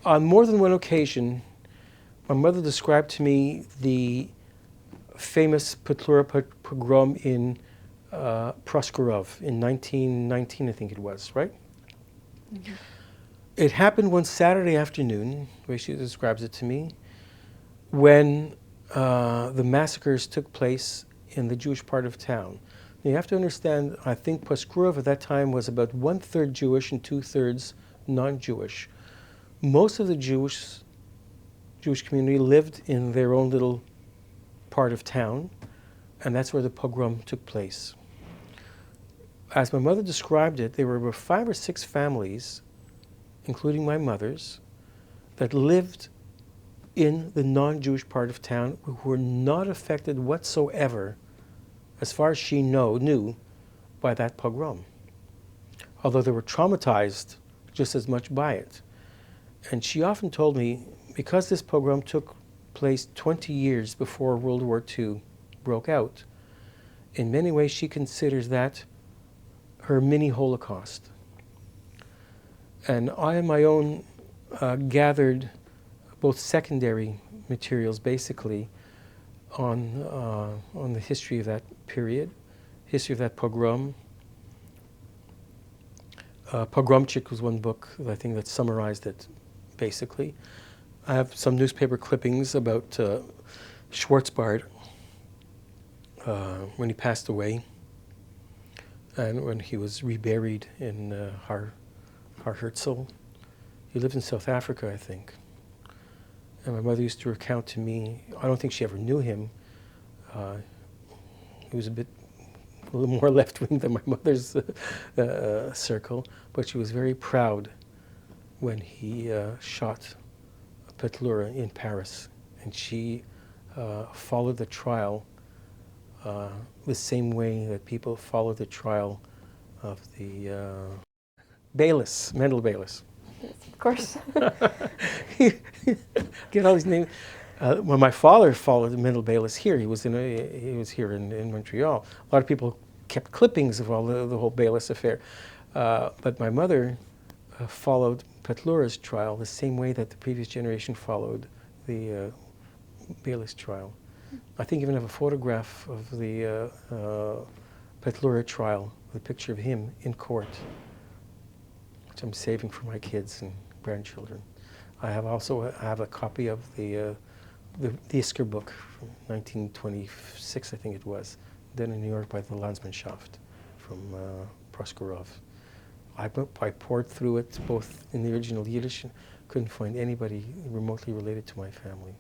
On more than one occasion, my mother described to me the famous Petlura Pogrom in Proskurov in 1919, I think it was, right? Mm-hmm. It happened one Saturday afternoon, the way she describes it to me, when the massacres took place in the Jewish part of town. Now you have to understand, I think Proskurov at that time was about 1/3 Jewish and 2/3 non-Jewish. Most of the Jewish community lived in their own little part of town, and that's where the pogrom took place. As my mother described it, there were about 5 or 6 families, including my mother's, that lived in the non-Jewish part of town who were not affected whatsoever, as far as she knew, by that pogrom. Although they were traumatized just as much by it. And she often told me, because this pogrom took place 20 years before World War II broke out, in many ways she considers that her mini Holocaust. And I on my own gathered both secondary materials basically on the history of that period, history of that pogrom. Pogromchik was one book, I think, that summarized it basically. I have some newspaper clippings about Schwarzbard when he passed away and when he was reburied in Har Herzl. He lived in South Africa, I think. And my mother used to recount to me, I don't think she ever knew him. He was a little more left-wing than my mother's circle, but she was very proud when he shot Petlura in Paris. And she followed the trial the same way that people followed the trial of the Baylis, Mendel Baylis. Yes, of course. Get all these names. When my father followed Mendel Baylis here, he was here in Montreal. A lot of people kept clippings of all the whole Baylis affair. But my mother followed Petlura's trial the same way that the previous generation followed the Baylis trial. I think even have a photograph of the Petlura trial, the picture of him in court, which I'm saving for my kids and grandchildren. I have a copy of the Isker book from 1926, I think it was, done in New York by the Landsmannschaft from Proskurov. I poured through it both in the original Yiddish and couldn't find anybody remotely related to my family.